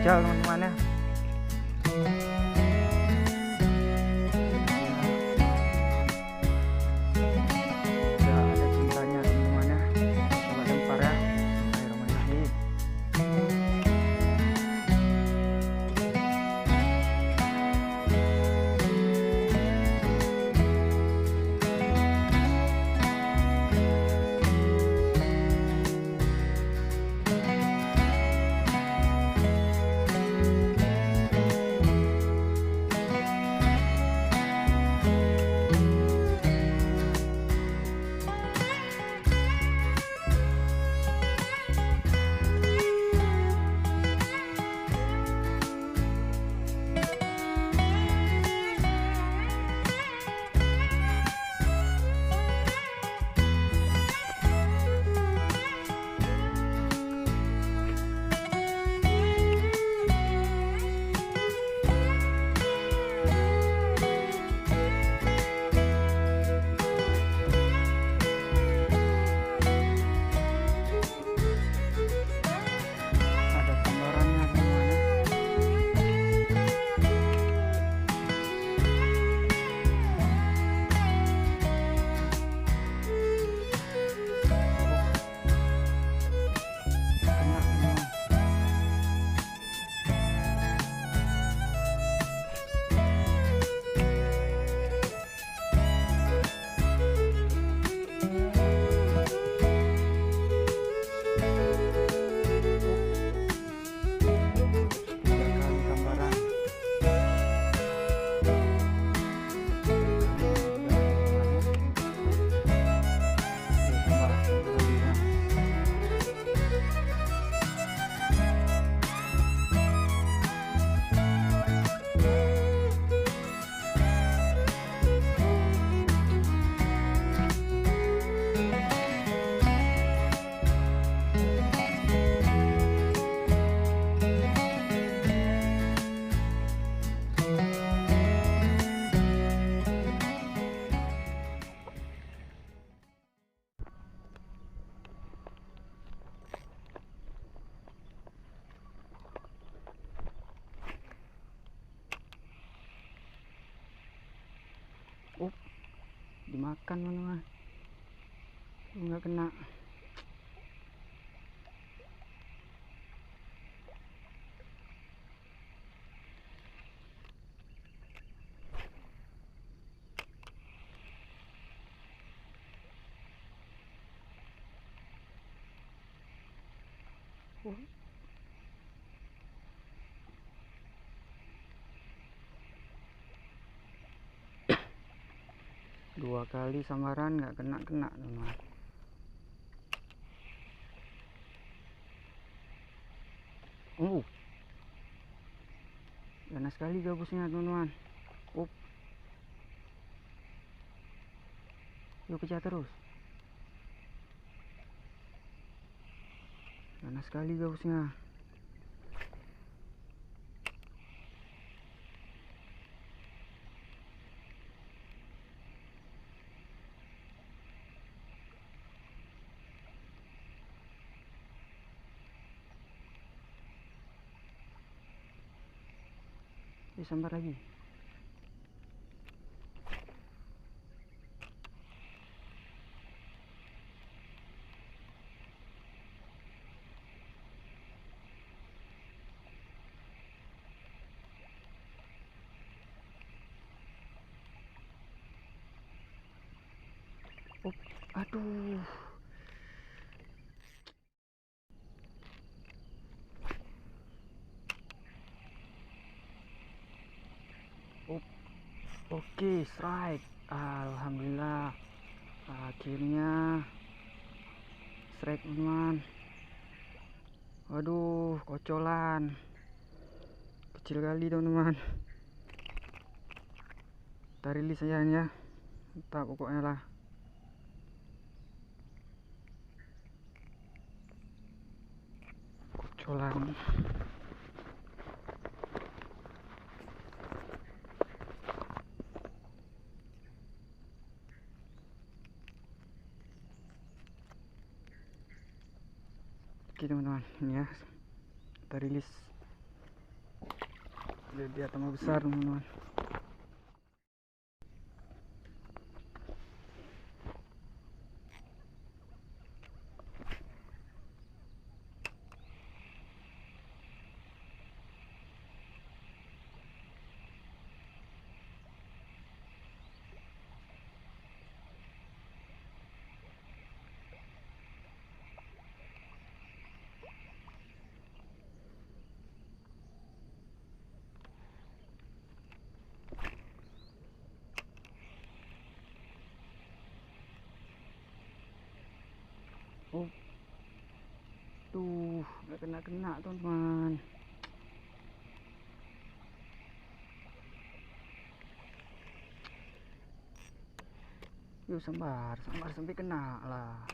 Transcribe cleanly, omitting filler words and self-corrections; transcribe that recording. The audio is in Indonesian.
terjal teman-teman ya. Udah ada cintanya teman-teman ya. Coba lempar ya. Bismillahirrahmanirrahim. Ada gambarannya teman-teman ya. Kena teman-teman. Tiga kali gambaran. Dimakan teman-teman. Nggak kena. Dua kali samaran nggak kena teman-teman. Ganas sekali gabusnya teman-teman. Yuk pecah terus. Ganas sekali gabusnya. Sambar lagi. Aduh. Oke, strike. Alhamdulillah. Akhirnya strike teman-teman. Waduh, kocolan. Kecil kali teman-teman. Kita rilis aja ya. Entah pokoknya lah. Kocolan. Oke teman-teman, ini ya kita rilis Dia tambah besar teman-teman. Oh, tuh nggak kena teman-teman. Yuk sambar sampai kena lah.